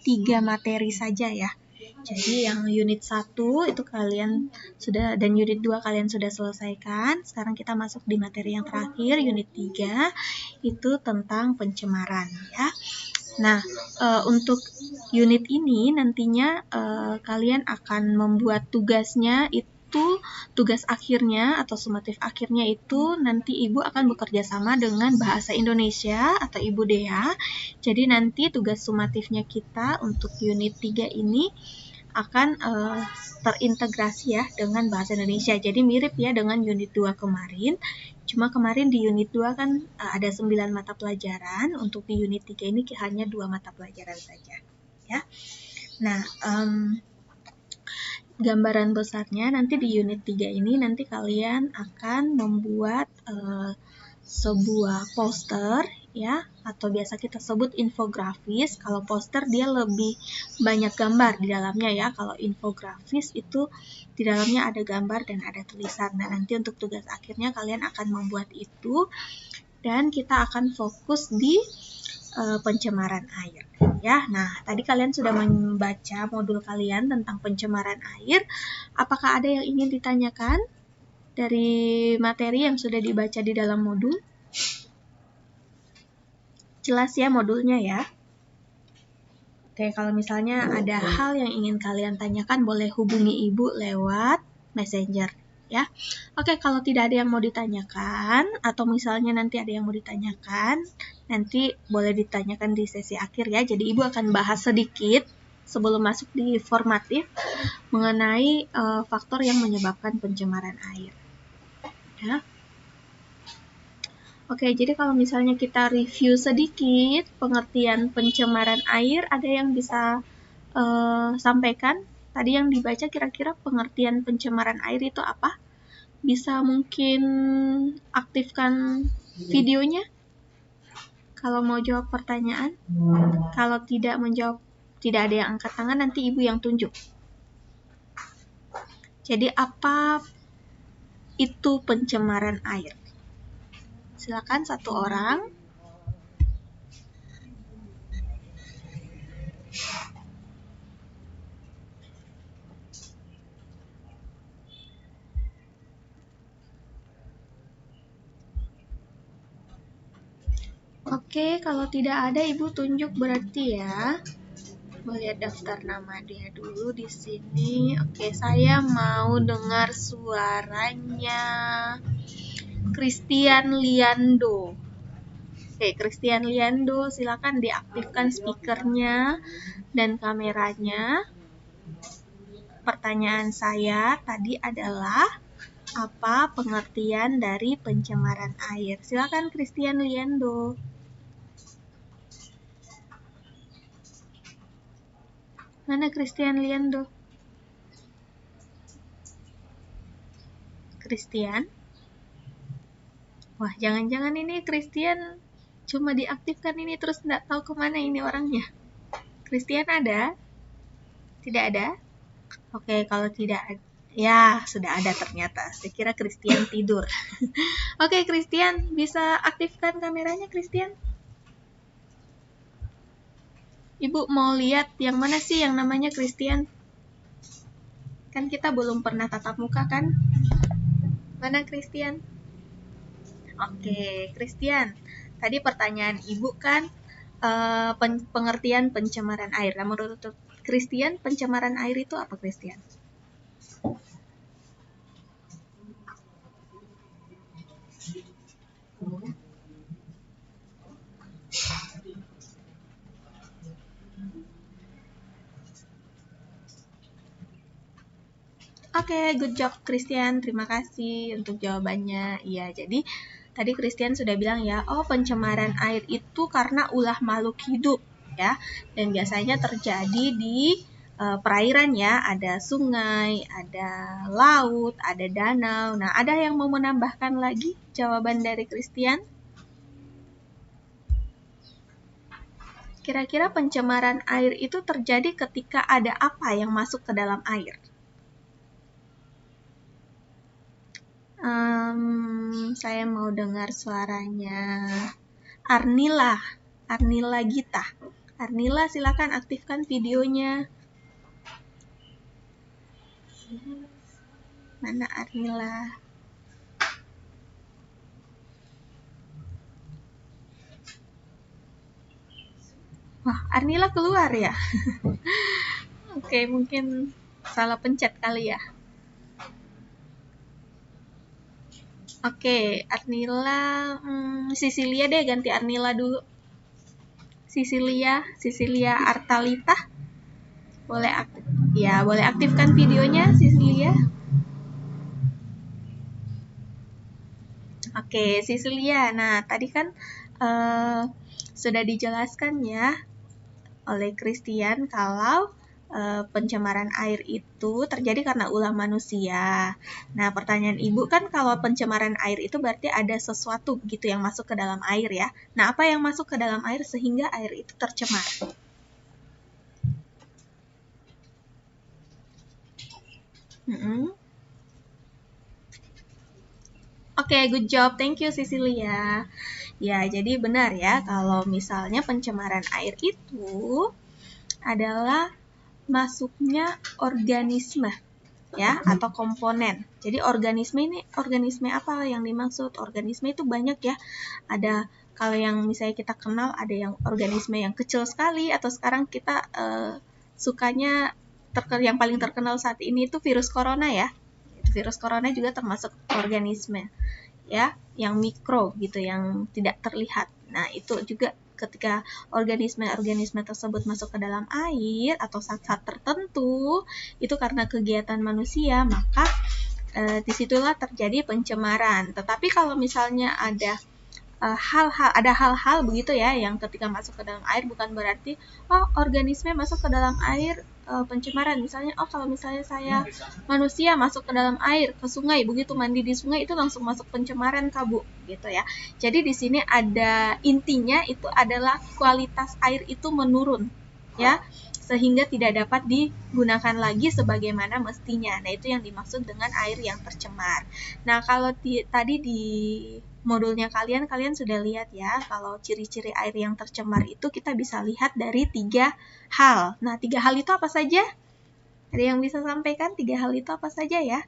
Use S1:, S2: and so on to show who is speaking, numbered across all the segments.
S1: 3 materi saja ya. Jadi yang unit 1 itu kalian sudah, dan unit 2 kalian sudah selesaikan. Sekarang kita masuk di materi yang terakhir, unit 3, itu tentang pencemaran ya. Nah, untuk unit ini nantinya kalian akan membuat tugasnya itu, tugas akhirnya atau sumatif akhirnya itu nanti Ibu akan bekerja sama dengan Bahasa Indonesia atau Ibu Dea. Jadi nanti tugas sumatifnya kita untuk unit 3 ini akan terintegrasi ya dengan Bahasa Indonesia. Jadi mirip ya dengan unit 2 kemarin. Cuma kemarin di unit 2 kan ada 9 mata pelajaran, untuk di unit 3 ini hanya 2 mata pelajaran saja ya. Nah, gambaran besarnya nanti di unit 3 ini nanti kalian akan membuat sebuah poster ya, atau biasa kita sebut infografis. Kalau poster dia lebih banyak gambar di dalamnya ya. Kalau infografis itu di dalamnya ada gambar dan ada tulisan. Nah, nanti untuk tugas akhirnya kalian akan membuat itu, dan kita akan fokus di pencemaran air ya. Nah, tadi kalian sudah membaca modul kalian tentang pencemaran air. Apakah ada yang ingin ditanyakan dari materi yang sudah dibaca di dalam modul? Jelas ya modulnya ya? Oke, kalau misalnya ada hal yang ingin kalian tanyakan, boleh hubungi Ibu lewat Messenger ya. Oke, kalau tidak ada yang mau ditanyakan, atau misalnya nanti ada yang mau ditanyakan, nanti boleh ditanyakan di sesi akhir ya. Jadi Ibu akan bahas sedikit sebelum masuk di formatif mengenai faktor yang menyebabkan pencemaran air ya. Oke, jadi kalau misalnya kita review sedikit pengertian pencemaran air, ada yang bisa sampaikan? Tadi yang dibaca kira-kira pengertian pencemaran air itu apa? Bisa mungkin aktifkan videonya kalau mau jawab pertanyaan. Kalau tidak menjawab, tidak ada yang angkat tangan, nanti Ibu yang tunjuk. Jadi apa itu pencemaran air? Silakan satu orang. Oke, kalau tidak ada Ibu tunjuk berarti ya. Melihat daftar nama dia dulu di sini. Oke, saya mau dengar suaranya Christian Liando. Oke, Christian Liando, silakan diaktifkan speakernya dan kameranya. Pertanyaan saya tadi adalah apa pengertian dari pencemaran air? Silakan Christian Liando. Mana Christian Liando? Christian? Wah, jangan-jangan ini Christian cuma diaktifkan ini terus nggak tahu kemana ini orangnya. Christian ada? Tidak ada? Oke, kalau tidak ada, ya sudah ada ternyata. Saya kira Christian tidur. Oke, Christian, bisa aktifkan kameranya, Christian? Ibu mau lihat yang mana sih yang namanya Christian? Kan kita belum pernah tatap muka kan? Mana Christian? Oke, Christian. Tadi pertanyaan Ibu kan pengertian pencemaran air. Nah, menurut Christian, pencemaran air itu apa, Christian? Oke, good job Christian. Terima kasih untuk jawabannya. Iya, jadi tadi Christian sudah bilang ya, oh pencemaran air itu karena ulah makhluk hidup ya. Dan biasanya terjadi di perairan ya, ada sungai, ada laut, ada danau. Nah, ada yang mau menambahkan lagi jawaban dari Christian? Kira-kira pencemaran air itu terjadi ketika ada apa yang masuk ke dalam air? Saya mau dengar suaranya Arnila Gita. Arnila, silakan aktifkan videonya. Mana Arnila? Wah, Arnila keluar ya? Oke, mungkin salah pencet kali ya. Oke, Arnila, Sisilia deh, ganti Arnila dulu. Sisilia Artalita. Boleh aktifkan videonya, Sisilia. Oke, Sisilia. Nah, tadi kan sudah dijelaskan ya oleh Christian kalau pencemaran air itu terjadi karena ulah manusia. Nah, pertanyaan Ibu kan kalau pencemaran air itu berarti ada sesuatu gitu yang masuk ke dalam air ya. Nah, apa yang masuk ke dalam air sehingga air itu tercemar? Oke, good job. Thank you, Cecilia. Ya, jadi benar ya kalau misalnya pencemaran air itu adalah masuknya organisme ya atau komponen. Jadi organisme apa yang dimaksud? Organisme itu banyak ya. Ada kalau yang misalnya kita kenal ada yang organisme yang kecil sekali atau sekarang kita sukanya yang paling terkenal saat ini itu virus corona ya. Virus corona juga termasuk organisme ya, yang mikro gitu, yang tidak terlihat. Nah, itu juga ketika organisme-organisme tersebut masuk ke dalam air atau zat-zat tertentu, itu karena kegiatan manusia, maka disitulah terjadi pencemaran. Tetapi kalau misalnya ada hal-hal begitu ya yang ketika masuk ke dalam air bukan berarti organisme masuk ke dalam air pencemaran. Misalnya kalau misalnya saya manusia masuk ke dalam air ke sungai, begitu mandi di sungai itu langsung masuk pencemaran Bu gitu ya. Jadi di sini ada intinya itu adalah kualitas air itu menurun ya, sehingga tidak dapat digunakan lagi sebagaimana mestinya. Nah, itu yang dimaksud dengan air yang tercemar. Nah, kalau tadi di modulnya kalian sudah lihat ya, kalau ciri-ciri air yang tercemar itu kita bisa lihat dari 3 hal. Nah, 3 hal itu apa saja? Ada yang bisa sampaikan 3 hal itu apa saja ya?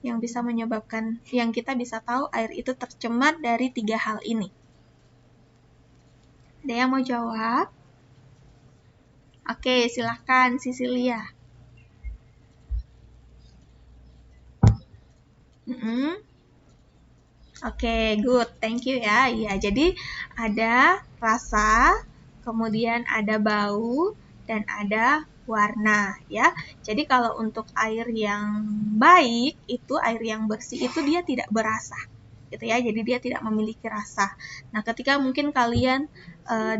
S1: Yang bisa menyebabkan, yang kita bisa tahu air itu tercemar dari 3 hal ini. Ada yang mau jawab? Oke, silahkan Sisilia. Oke, good. Thank you ya. Ya, jadi ada rasa, kemudian ada bau, dan ada warna ya. Jadi kalau untuk air yang baik, itu air yang bersih itu dia tidak berasa. Gitu ya. Jadi dia tidak memiliki rasa. Nah, ketika mungkin kalian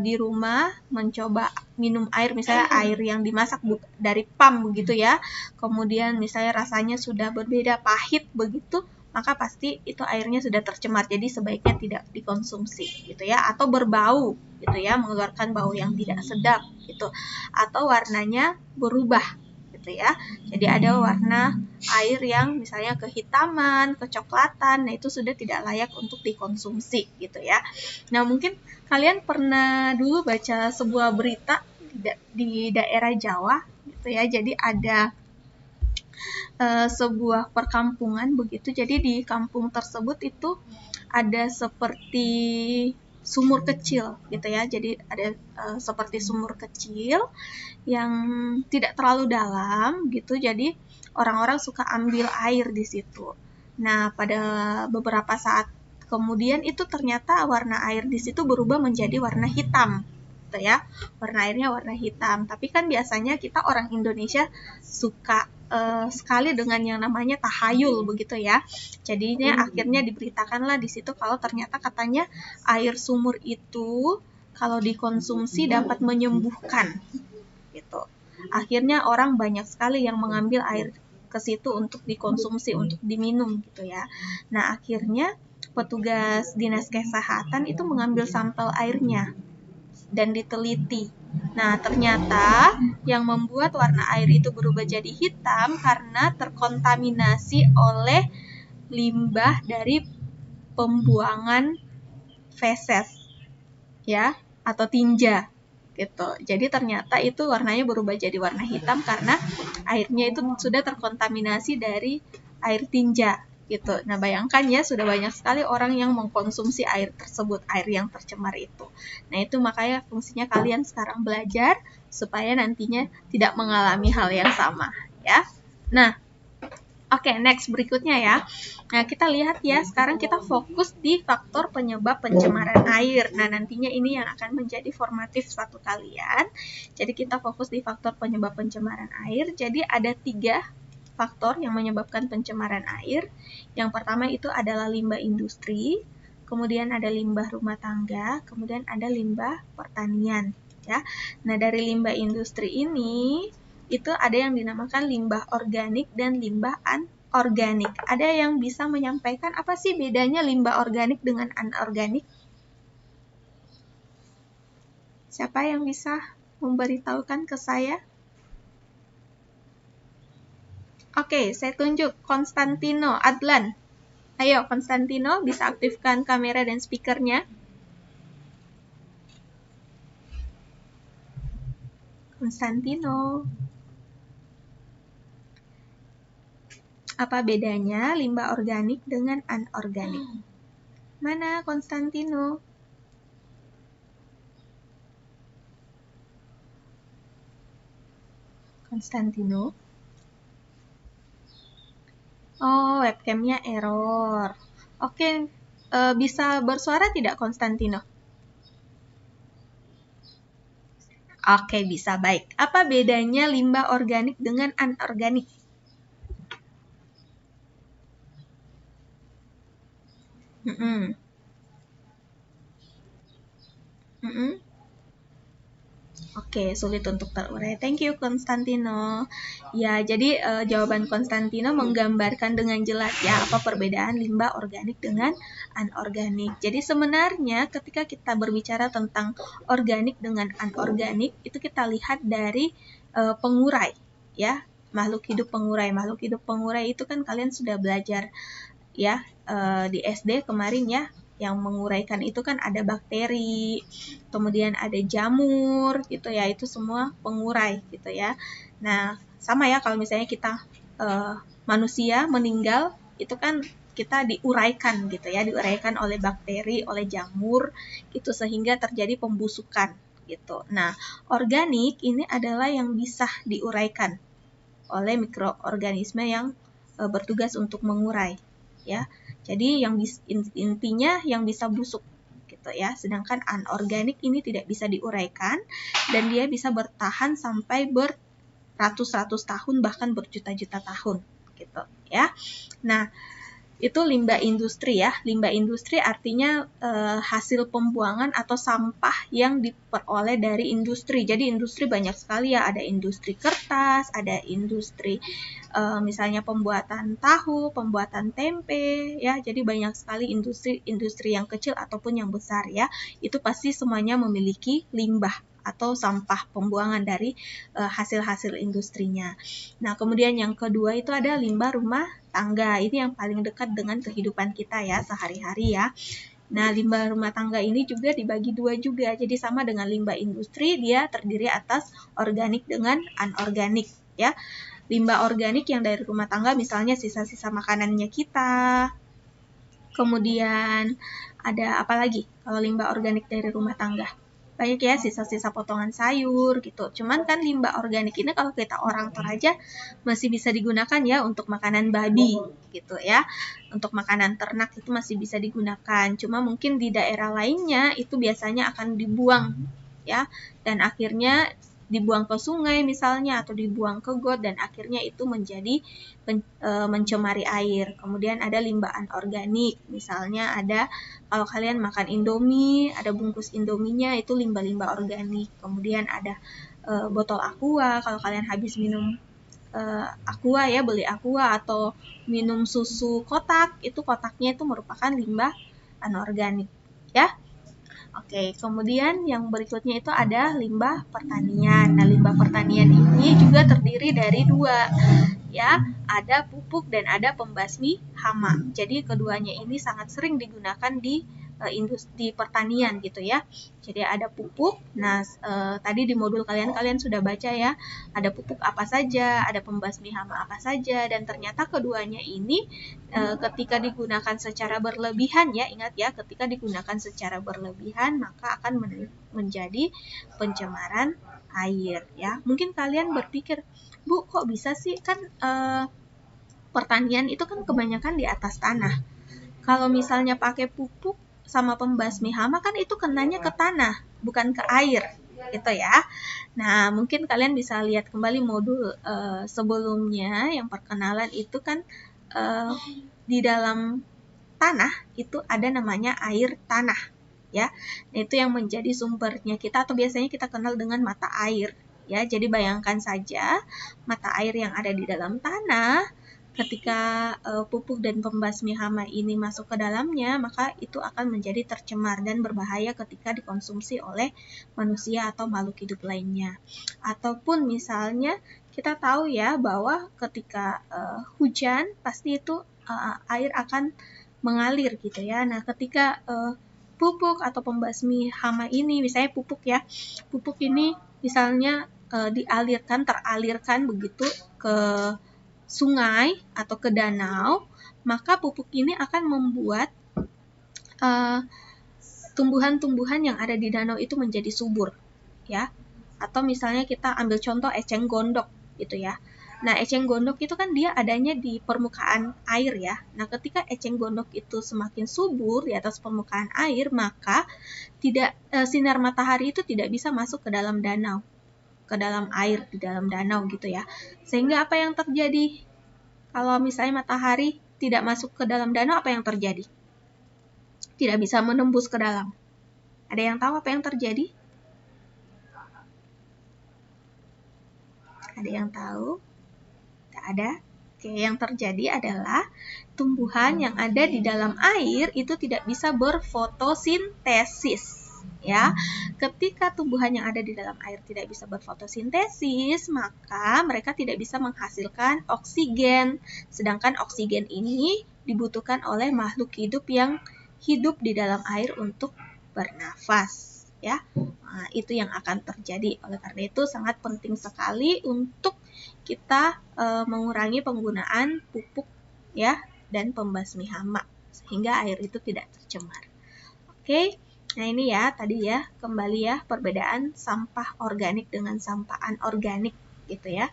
S1: di rumah mencoba minum air, misalnya air yang dimasak dari PAM begitu ya. Kemudian misalnya rasanya sudah berbeda, pahit begitu, maka pasti itu airnya sudah tercemar, jadi sebaiknya tidak dikonsumsi gitu ya, atau berbau gitu ya, mengeluarkan bau yang tidak sedap gitu, atau warnanya berubah gitu ya. Jadi ada warna air yang misalnya kehitaman, kecoklatan, nah itu sudah tidak layak untuk dikonsumsi gitu ya. Nah, mungkin kalian pernah dulu baca sebuah berita di daerah Jawa gitu ya. Jadi ada sebuah perkampungan begitu. Jadi di kampung tersebut itu ada seperti sumur kecil gitu ya. Jadi ada seperti sumur kecil yang tidak terlalu dalam gitu. Jadi orang-orang suka ambil air di situ. Nah, pada beberapa saat kemudian itu ternyata warna air di situ berubah menjadi warna hitam. Gitu ya. Warna airnya warna hitam. Tapi kan biasanya kita orang Indonesia suka sekali dengan yang namanya tahayul begitu ya. Jadinya akhirnya diberitakanlah di situ kalau ternyata katanya air sumur itu kalau dikonsumsi dapat menyembuhkan gitu. Akhirnya orang banyak sekali yang mengambil air ke situ untuk dikonsumsi, untuk diminum gitu ya. Nah, akhirnya petugas dinas kesehatan itu mengambil sampel airnya dan diteliti. Nah, ternyata yang membuat warna air itu berubah jadi hitam karena terkontaminasi oleh limbah dari pembuangan feses ya, atau tinja gitu. Jadi ternyata itu warnanya berubah jadi warna hitam karena airnya itu sudah terkontaminasi dari air tinja gitu. Nah, bayangkan ya, sudah banyak sekali orang yang mengkonsumsi air tersebut, air yang tercemar itu. Nah, itu makanya fungsinya kalian sekarang belajar supaya nantinya tidak mengalami hal yang sama, ya. Nah, oke, next berikutnya ya. Nah, kita lihat ya, sekarang kita fokus di faktor penyebab pencemaran air. Nah, nantinya ini yang akan menjadi formatif satu kalian. Jadi, kita fokus di faktor penyebab pencemaran air. Jadi, ada 3 faktor yang menyebabkan pencemaran air. Yang pertama itu adalah limbah industri, kemudian ada limbah rumah tangga, kemudian ada limbah pertanian. Ya. Nah, dari limbah industri ini, itu ada yang dinamakan limbah organik dan limbah anorganik. Ada yang bisa menyampaikan apa sih bedanya limbah organik dengan anorganik? Siapa yang bisa memberitahukan ke saya? Oke, saya tunjuk Konstantino, Adlan. Ayo, Konstantino, bisa aktifkan kamera dan speakernya. Konstantino. Apa bedanya limbah organik dengan anorganik? Mana Konstantino? Konstantino? Oh, webcamnya error. Oke, bisa bersuara tidak Konstantino? Oke, bisa. Baik. Apa bedanya limbah organik dengan anorganik? Mm-mm. Mm-mm. Oke, sulit untuk terurai. Thank you, Konstantino. Ya, jadi jawaban Konstantino menggambarkan dengan jelas ya apa perbedaan limbah organik dengan anorganik. Jadi sebenarnya ketika kita berbicara tentang organik dengan anorganik, itu kita lihat dari pengurai, ya. Makhluk hidup pengurai. Makhluk hidup pengurai itu kan kalian sudah belajar ya di SD kemarin ya, yang menguraikan itu kan ada bakteri, kemudian ada jamur gitu ya, itu semua pengurai gitu ya. Nah, sama ya kalau misalnya kita manusia meninggal itu kan kita diuraikan gitu ya, diuraikan oleh bakteri, oleh jamur gitu sehingga terjadi pembusukan gitu. Nah, organik ini adalah yang bisa diuraikan oleh mikroorganisme yang bertugas untuk mengurai ya. Jadi yang intinya yang bisa busuk gitu ya. Sedangkan anorganik ini tidak bisa diuraikan dan dia bisa bertahan sampai beratus-ratus tahun bahkan berjuta-juta tahun gitu ya. Nah, itu limbah industri ya. Limbah industri artinya hasil pembuangan atau sampah yang diperoleh dari industri. Jadi industri banyak sekali ya, ada industri kertas, ada industri misalnya pembuatan tahu, pembuatan tempe ya. Jadi banyak sekali industri yang kecil ataupun yang besar ya. Itu pasti semuanya memiliki limbah atau sampah pembuangan dari hasil-hasil industrinya. Nah, kemudian yang kedua itu ada limbah rumah tangga. Ini yang paling dekat dengan kehidupan kita ya sehari-hari ya. Nah, limbah rumah tangga ini juga dibagi dua juga. Jadi sama dengan limbah industri, dia terdiri atas organik dengan anorganik ya. Limbah organik yang dari rumah tangga misalnya sisa-sisa makanannya kita. Kemudian ada apa lagi kalau limbah organik dari rumah tangga? Banyak ya sisa-sisa potongan sayur gitu. Cuman kan limbah organik ini kalau kita orang Toraja masih bisa digunakan ya untuk makanan babi gitu ya. Untuk makanan ternak itu masih bisa digunakan. Cuma mungkin di daerah lainnya itu biasanya akan dibuang ya. Dan akhirnya dibuang ke sungai misalnya atau dibuang ke got dan akhirnya itu menjadi mencemari air. Kemudian ada limbah anorganik, misalnya ada kalau kalian makan Indomie, ada bungkus Indominya itu limbah-limbah organik. Kemudian ada botol aqua, kalau kalian habis minum aqua ya, beli aqua atau minum susu kotak, itu kotaknya itu merupakan limbah anorganik ya. Oke, kemudian yang berikutnya itu ada limbah pertanian. Nah, limbah pertanian ini juga terdiri dari dua, ya, ada pupuk dan ada pembasmi hama. Jadi keduanya ini sangat sering digunakan di industri pertanian gitu ya. Jadi ada pupuk. Nah, tadi di modul kalian sudah baca ya, ada pupuk apa saja, ada pembasmi hama apa saja, dan ternyata keduanya ini ketika digunakan secara berlebihan ya, ingat ya, ketika digunakan secara berlebihan maka akan menjadi pencemaran air ya. Mungkin kalian berpikir, Bu, kok bisa sih, kan pertanian itu kan kebanyakan di atas tanah. Kalau misalnya pakai pupuk sama pembasmi hama kan itu kenanya ke tanah, bukan ke air, gitu ya. Nah, mungkin kalian bisa lihat kembali modul sebelumnya yang perkenalan itu kan di dalam tanah itu ada namanya air tanah, ya. Nah, itu yang menjadi sumbernya kita atau biasanya kita kenal dengan mata air, ya. Jadi bayangkan saja mata air yang ada di dalam tanah. Ketika pupuk dan pembasmi hama ini masuk ke dalamnya, maka itu akan menjadi tercemar dan berbahaya ketika dikonsumsi oleh manusia atau makhluk hidup lainnya. Ataupun misalnya kita tahu ya bahwa ketika hujan pasti itu air akan mengalir gitu ya. Nah, ketika pupuk atau pembasmi hama ini, misalnya pupuk ya, pupuk ini misalnya teralirkan begitu ke sungai atau ke danau, maka pupuk ini akan membuat tumbuhan-tumbuhan yang ada di danau itu menjadi subur, ya. Atau misalnya kita ambil contoh eceng gondok gitu ya. Nah, eceng gondok itu kan dia adanya di permukaan air ya. Nah, ketika eceng gondok itu semakin subur di atas permukaan air, maka sinar matahari itu tidak bisa masuk ke dalam danau, ke dalam air di dalam danau gitu ya. Sehingga apa yang terjadi? Kalau misalnya matahari tidak masuk ke dalam danau, apa yang terjadi? Tidak bisa menembus ke dalam. Ada yang tahu apa yang terjadi? Ada yang tahu? Tidak ada? Oke, yang terjadi adalah tumbuhan yang ada di dalam air itu tidak bisa berfotosintesis. Ya, ketika tumbuhan yang ada di dalam air tidak bisa berfotosintesis, maka mereka tidak bisa menghasilkan oksigen. Sedangkan oksigen ini dibutuhkan oleh makhluk hidup yang hidup di dalam air untuk bernafas. Ya, nah, itu yang akan terjadi. Oleh karena itu sangat penting sekali untuk kita mengurangi penggunaan pupuk ya dan pembasmi hama sehingga air itu tidak tercemar. Oke. Nah, ini ya tadi ya, kembali ya perbedaan sampah organik dengan sampah anorganik gitu ya.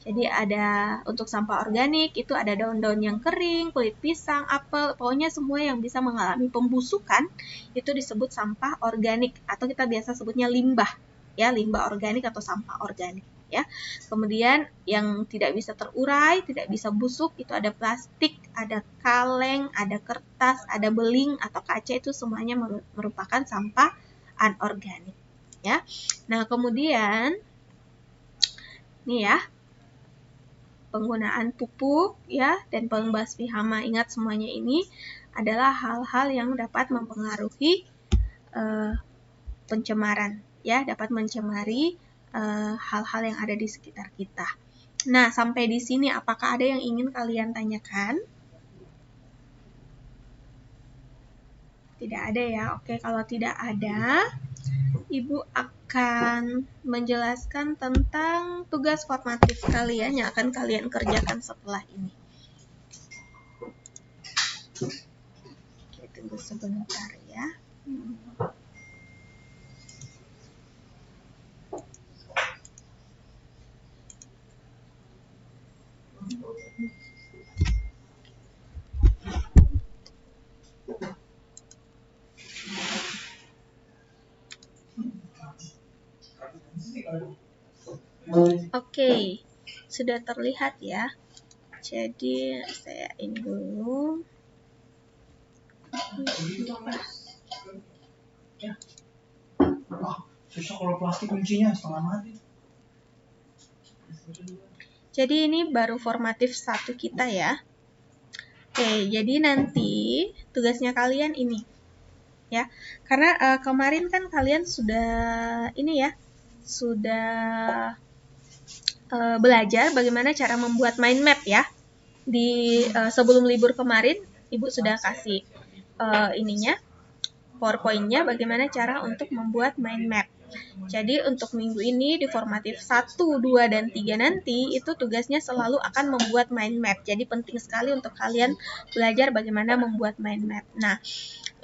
S1: Jadi ada untuk sampah organik itu ada daun-daun yang kering, kulit pisang, apel, pokoknya semua yang bisa mengalami pembusukan itu disebut sampah organik atau kita biasa sebutnya limbah ya, limbah organik atau sampah organik ya. Kemudian yang tidak bisa terurai, tidak bisa busuk itu ada plastik, ada kaleng, ada kertas, ada beling atau kaca, itu semuanya merupakan sampah anorganik ya. Nah, kemudian nih ya, penggunaan pupuk ya dan pembasmi hama, ingat semuanya ini adalah hal-hal yang dapat mempengaruhi pencemaran ya, dapat mencemari hal-hal yang ada di sekitar kita. Nah, sampai di sini apakah ada yang ingin kalian tanyakan? Tidak ada ya. Oke, kalau tidak ada, Ibu akan menjelaskan tentang tugas formatif kalian yang akan kalian kerjakan setelah ini. Oke, tunggu sebentar ya. Oke, sudah terlihat ya. Jadi saya ini dulu.
S2: Susah kalau plastik kuncinya setengah mati.
S1: Jadi ini baru formatif 1 kita ya. Oke, jadi nanti tugasnya kalian ini ya. Karena kemarin kan kalian sudah ini ya, sudah belajar bagaimana cara membuat mind map ya. Di sebelum libur kemarin Ibu sudah kasih ininya PowerPoint-nya bagaimana cara untuk membuat mind map. Jadi untuk minggu ini di formatif 1, 2, dan 3 nanti itu tugasnya selalu akan membuat mind map. Jadi penting sekali untuk kalian belajar bagaimana membuat mind map. Nah,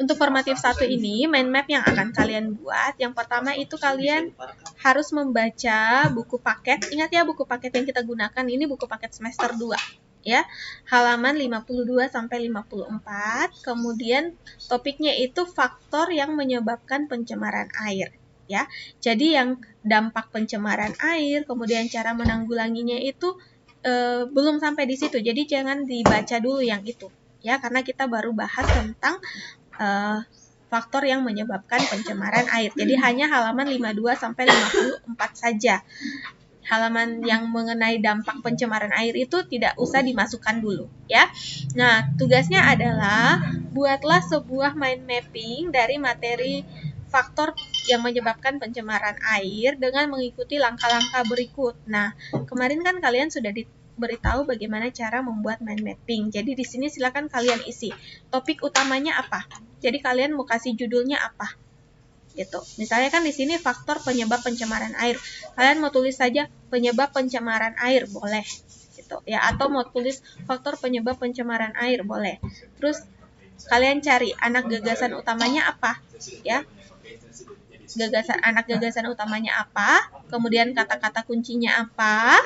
S1: untuk formatif 1 ini mind map yang akan kalian buat, yang pertama itu kalian harus membaca buku paket. Ingat ya, buku paket yang kita gunakan ini buku paket semester 2. Ya, halaman 52 sampai 54. Kemudian topiknya itu faktor yang menyebabkan pencemaran air. Ya, jadi yang dampak pencemaran air, kemudian cara menanggulanginya itu belum sampai di situ. Jadi jangan dibaca dulu yang itu, ya, karena kita baru bahas tentang faktor yang menyebabkan pencemaran air. Jadi hanya halaman 52 sampai 54 saja. Halaman yang mengenai dampak pencemaran air itu tidak usah dimasukkan dulu, ya. Nah, tugasnya adalah buatlah sebuah mind mapping dari materi faktor yang menyebabkan pencemaran air dengan mengikuti langkah-langkah berikut. Nah, kemarin kan kalian sudah diberitahu bagaimana cara membuat mind mapping. Jadi di sini silakan kalian isi. Topik utamanya apa? Jadi kalian mau kasih judulnya apa? Gitu. Misalnya kan di sini faktor penyebab pencemaran air. Kalian mau tulis saja penyebab pencemaran air, boleh. Gitu. Ya, atau mau tulis faktor penyebab pencemaran air, boleh. Terus kalian cari anak gagasan utamanya apa? Ya. Anak gagasan utamanya apa? Kemudian kata-kata kuncinya apa?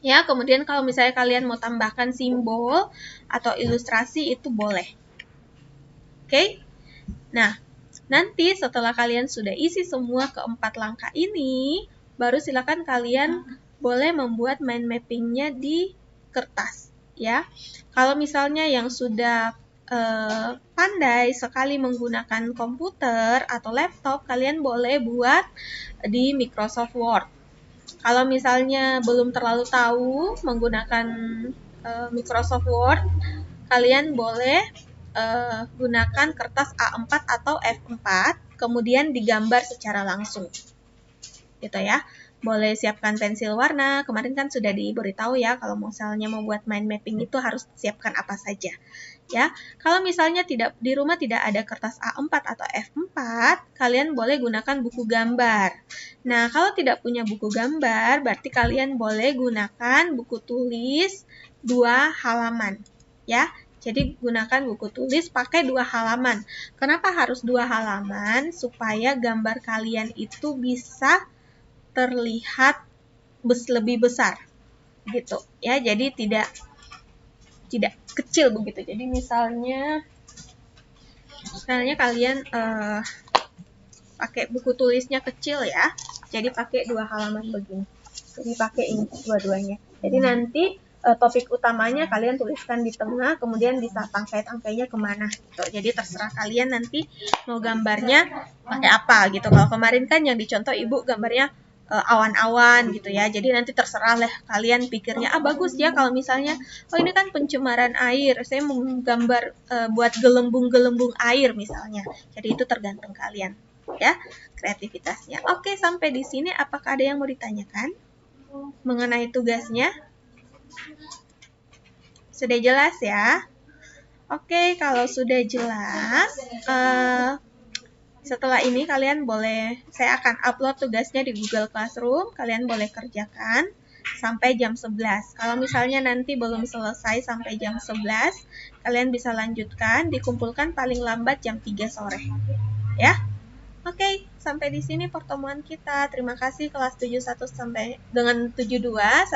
S1: Ya, kemudian kalau misalnya kalian mau tambahkan simbol atau ilustrasi itu boleh. Oke? Nah, nanti setelah kalian sudah isi semua keempat langkah ini, baru silakan kalian boleh membuat mind mapping-nya di kertas, ya. Kalau misalnya yang sudah pandai sekali menggunakan komputer atau laptop, kalian boleh buat di Microsoft Word. Kalau misalnya belum terlalu tahu menggunakan Microsoft Word, kalian boleh gunakan kertas A4 atau F4, kemudian digambar secara langsung, gitu ya. Boleh siapkan pensil warna. Kemarin kan sudah diberitahu ya, kalau misalnya mau buat mind mapping itu harus siapkan apa saja. Ya, kalau misalnya di rumah tidak ada kertas A4 atau F4, kalian boleh gunakan buku gambar. Nah, kalau tidak punya buku gambar, berarti kalian boleh gunakan buku tulis 2 halaman, ya. Jadi gunakan buku tulis pakai 2 halaman. Kenapa harus 2 halaman? Supaya gambar kalian itu bisa terlihat lebih besar, gitu ya. Jadi tidak kecil begitu. Jadi misalnya kalian pakai buku tulisnya kecil ya. Jadi pakai 2 halaman begini. Jadi pakai ini dua-duanya. Jadi nanti topik utamanya kalian tuliskan di tengah, kemudian bisa tangkai-tangkainya kemana gitu. Jadi terserah kalian nanti mau gambarnya pakai apa gitu. Kalau kemarin kan yang dicontoh ibu gambarnya awan-awan gitu ya. Jadi nanti terserah lah kalian pikirnya, bagus ya kalau misalnya ini kan pencemaran air, saya mau gambar buat gelembung-gelembung air misalnya. Jadi itu tergantung kalian ya kreativitasnya. Oke, sampai di sini apakah ada yang mau ditanyakan mengenai tugasnya? Sudah jelas ya? Oke, kalau sudah jelas, setelah ini kalian boleh, saya akan upload tugasnya di Google Classroom, kalian boleh kerjakan sampai jam 11. Kalau misalnya nanti belum selesai sampai jam 11, kalian bisa lanjutkan, dikumpulkan paling lambat jam 3 sore. Ya? Oke, sampai di sini pertemuan kita. Terima kasih kelas 71 sampai dengan 72.